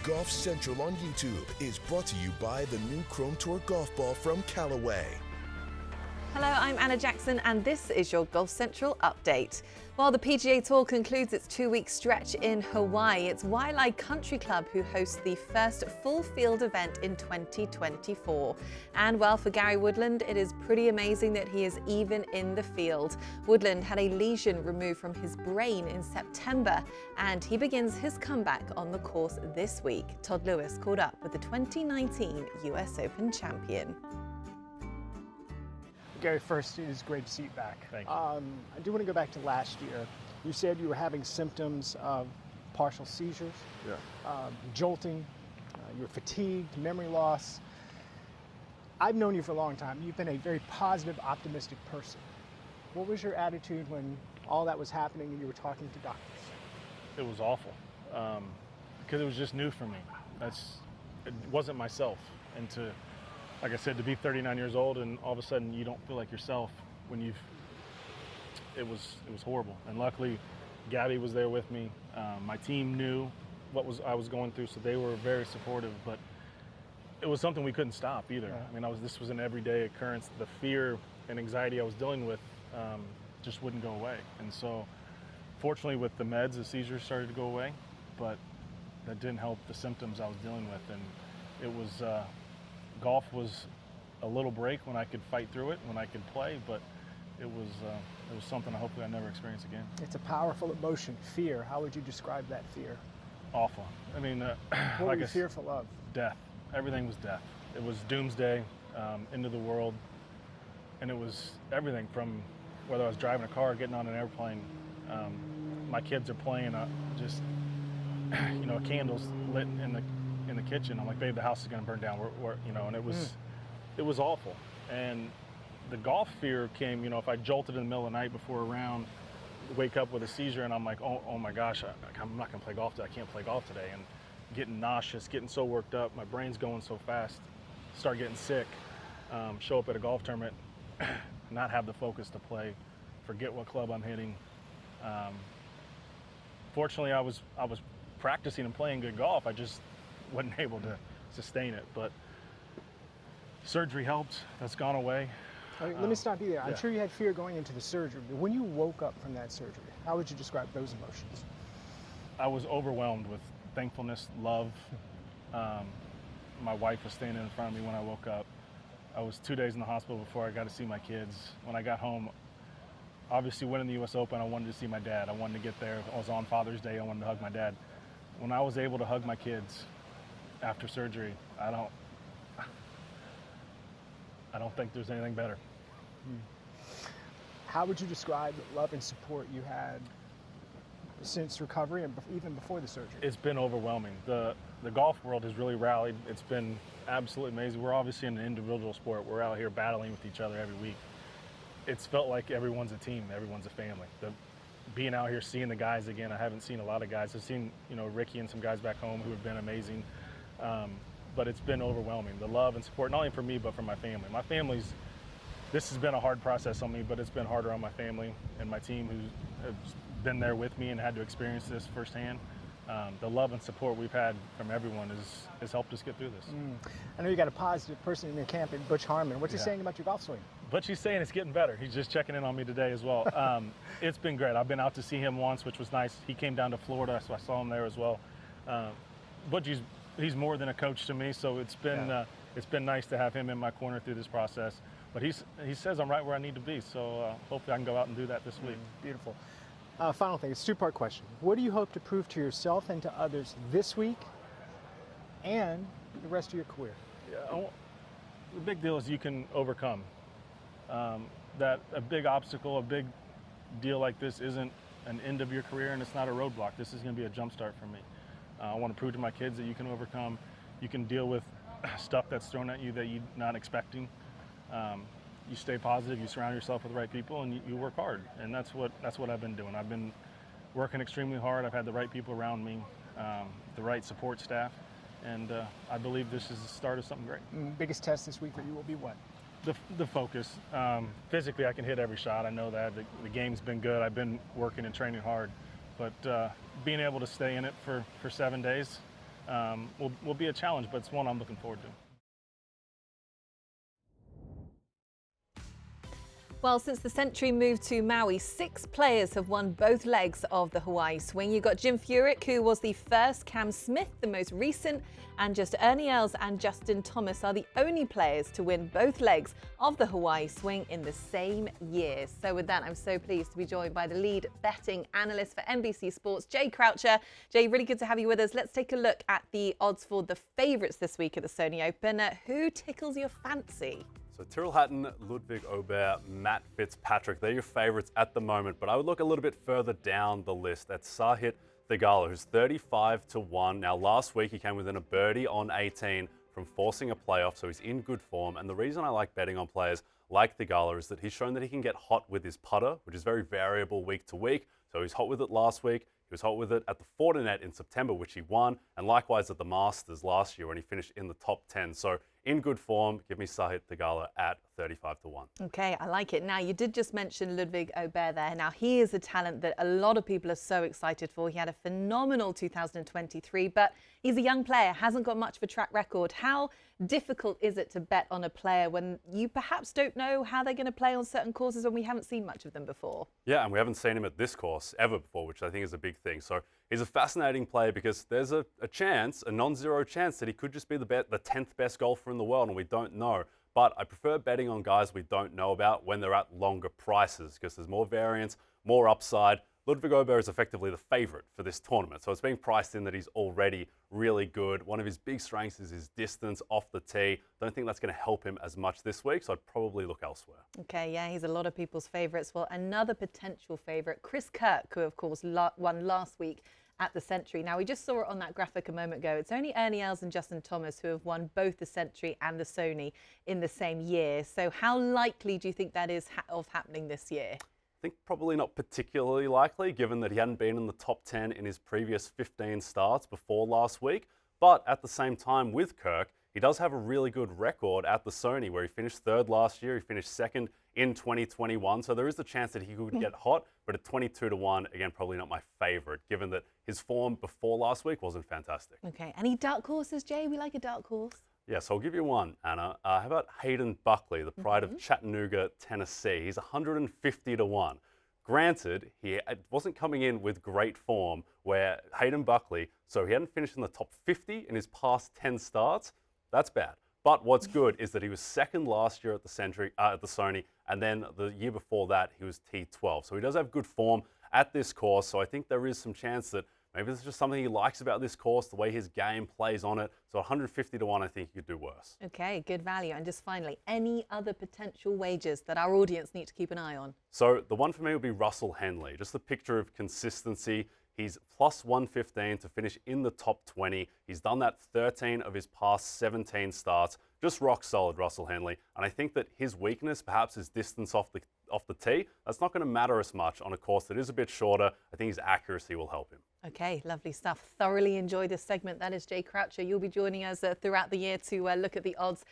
Golf Central on YouTube is brought to you by the new Chrome Tour golf ball from Callaway. Hello, I'm Anna Jackson and this is your Golf Central update. While the PGA Tour concludes its 2-week stretch in Hawaii, it's Waialae Country Club who hosts the first full field event in 2024. And well, for Gary Woodland, it is pretty amazing that he is even in the field. Woodland had a lesion removed from his brain in September and he begins his comeback on the course this week. Todd Lewis caught up with the 2019 US Open champion. Gary, first, it is great to see you back. Thank you. I do want to go back to last year. You said you were having symptoms of partial seizures, jolting, you were fatigued, memory loss. I've known you for a long time. You've been a very positive, optimistic person. What was your attitude when all that was happening and you were talking to doctors? It was awful because it was just new for me. It wasn't myself, and like I said, to be 39 years old and all of a sudden you don't feel like yourself when it was horrible. And luckily, Gabby was there with me. My team knew what I was going through, so they were very supportive. But it was something we couldn't stop either. Yeah. I mean, this was an everyday occurrence. The fear and anxiety I was dealing with just wouldn't go away. And so, fortunately, with the meds, the seizures started to go away, but that didn't help the symptoms I was dealing with. And it was. Golf was a little break when I could fight through it, when I could play, but it was something I hopefully I never experience again. It's a powerful emotion, fear. How would you describe that fear? Awful. I mean, what were you fearful of? Death. Everything was death. It was doomsday, end of the world, and it was everything from whether I was driving a car or getting on an airplane. My kids are playing, just candles lit in the kitchen. I'm like, babe, the house is going to burn down. And it was awful. And the golf fear came, if I jolted in the middle of the night before a round, wake up with a seizure, and I'm like, oh my gosh, I'm not going to play golf today. I can't play golf today. And getting nauseous, getting so worked up, my brain's going so fast, start getting sick, show up at a golf tournament, not have the focus to play, forget what club I'm hitting. Fortunately, I was practicing and playing good golf. I just wasn't able to sustain it, but surgery helped. That's gone away. Let me stop you there. I'm sure you had fear going into the surgery, but when you woke up from that surgery, how would you describe those emotions? I was overwhelmed with thankfulness, love. My wife was standing in front of me when I woke up. I was 2 days in the hospital before I got to see my kids. When I got home, obviously winning the US Open, I wanted to see my dad. I wanted to get there. I was on Father's Day. I wanted to hug my dad. When I was able to hug my kids after surgery, I don't think there's anything better. How would you describe the love and support you had since recovery and even before the surgery? It's been overwhelming. The golf world has really rallied. It's been absolutely amazing. We're obviously in an individual sport. We're out here battling with each other every week. It's felt like everyone's a team, everyone's a family. Being out here, seeing the guys again, I haven't seen a lot of guys. I've seen, Ricky and some guys back home who have been amazing. But it's been overwhelming. The love and support, not only for me, but for my family. This has been a hard process on me, but it's been harder on my family and my team who have been there with me and had to experience this firsthand. The love and support we've had from everyone has helped us get through this. I know you got a positive person in your camp in Butch Harmon. What's he saying about your golf swing? Butch, he's saying it's getting better. He's just checking in on me today as well. It's been great. I've been out to see him once, which was nice. He came down to Florida, so I saw him there as well. Butch, he's more than a coach to me, so it's been nice to have him in my corner through this process. But he says I'm right where I need to be, so hopefully I can go out and do that this week. Beautiful. Final thing, it's a two-part question. What do you hope to prove to yourself and to others this week and the rest of your career? The big deal is you can overcome. That a big obstacle, a big deal like this isn't an end of your career, and it's not a roadblock. This is going to be a jump start for me. I want to prove to my kids that you can overcome. You can deal with stuff that's thrown at you that you're not expecting. You stay positive, you surround yourself with the right people, and you work hard. And that's what I've been doing. I've been working extremely hard. I've had the right people around me, the right support staff, and I believe this is the start of something great. Biggest test this week for you will be what? The focus. Physically, I can hit every shot. I know that. The game's been good. I've been working and training hard. But being able to stay in it for 7 days, will be a challenge, but it's one I'm looking forward to. Well, since the century moved to Maui, 6 players have won both legs of the Hawaii swing. You've got Jim Furyk, who was the first, Cam Smith, the most recent, and just Ernie Els and Justin Thomas are the only players to win both legs of the Hawaii swing in the same year. So with that, I'm so pleased to be joined by the lead betting analyst for NBC Sports, Jay Croucher. Jay, really good to have you with us. Let's take a look at the odds for the favourites this week at the Sony Open. Who tickles your fancy? So Tyrrell Hatton, Ludwig Aubert, Matt Fitzpatrick, they're your favourites at the moment, but I would look a little bit further down the list. That's Sahit Theegala, who's 35-1. Now, last week he came within a birdie on 18 from forcing a playoff, so he's in good form. And the reason I like betting on players like Theegala is that he's shown that he can get hot with his putter, which is very variable week to week. So he's hot with it last week. He was hot with it at the Fortinet in September, which he won, and likewise at the Masters last year when he finished in the top 10. So in good form, give me Sahit Theegala at 35-1. Okay, I like it. Now, you did just mention Ludwig Aubert there. Now, he is a talent that a lot of people are so excited for. He had a phenomenal 2023, but he's a young player, hasn't got much of a track record. How difficult is it to bet on a player when you perhaps don't know how they're going to play on certain courses when we haven't seen much of them before? Yeah, and we haven't seen him at this course ever before, which I think is a big thing. So he's a fascinating player because there's a chance, a non-zero chance, that he could just be the 10th best golfer in the world, and we don't know. But I prefer betting on guys we don't know about when they're at longer prices because there's more variance, more upside. Ludwig Aubert is effectively the favourite for this tournament, so it's being priced in that he's already really good. One of his big strengths is his distance off the tee. Don't think that's going to help him as much this week, so I'd probably look elsewhere. Okay, yeah, he's a lot of people's favourites. Well, another potential favourite, Chris Kirk, who of course won last week at the Century. Now, we just saw it on that graphic a moment ago. It's only Ernie Els and Justin Thomas who have won both the Century and the Sony in the same year. So how likely do you think that is of happening this year? I think probably not particularly likely, given that he hadn't been in the top 10 in his previous 15 starts before last week. But at the same time, with Kirk, he does have a really good record at the Sony, where he finished 3rd last year. He finished 2nd in 2021. So there is the chance that he could get hot, but at 22-1, again, probably not my favourite, given that his form before last week wasn't fantastic. Okay, any dark horses, Jay? We like a dark horse. Yeah, so I'll give you one, Anna. How about Hayden Buckley, the pride of Chattanooga, Tennessee? He's 150-1. Granted, he wasn't coming in with great form, where Hayden Buckley, so he hadn't finished in the top 50 in his past 10 starts. That's bad. But what's good is that he was 2nd last year at the Sony, and then the year before that, he was T12. So he does have good form at this course, so I think there is some chance that maybe there's just something he likes about this course, the way his game plays on it. So 150-1, I think you could do worse. Okay, good value. And just finally, any other potential wagers that our audience need to keep an eye on? So the one for me would be Russell Henley. Just a picture of consistency. He's plus 115 to finish in the top 20. He's done that 13 of his past 17 starts. Just rock solid, Russell Henley. And I think that his weakness, perhaps his distance off the tee, that's not going to matter as much on a course that is a bit shorter. I think his accuracy will help him. Okay, lovely stuff. Thoroughly enjoyed this segment. That is Jay Croucher. You'll be joining us throughout the year to look at the odds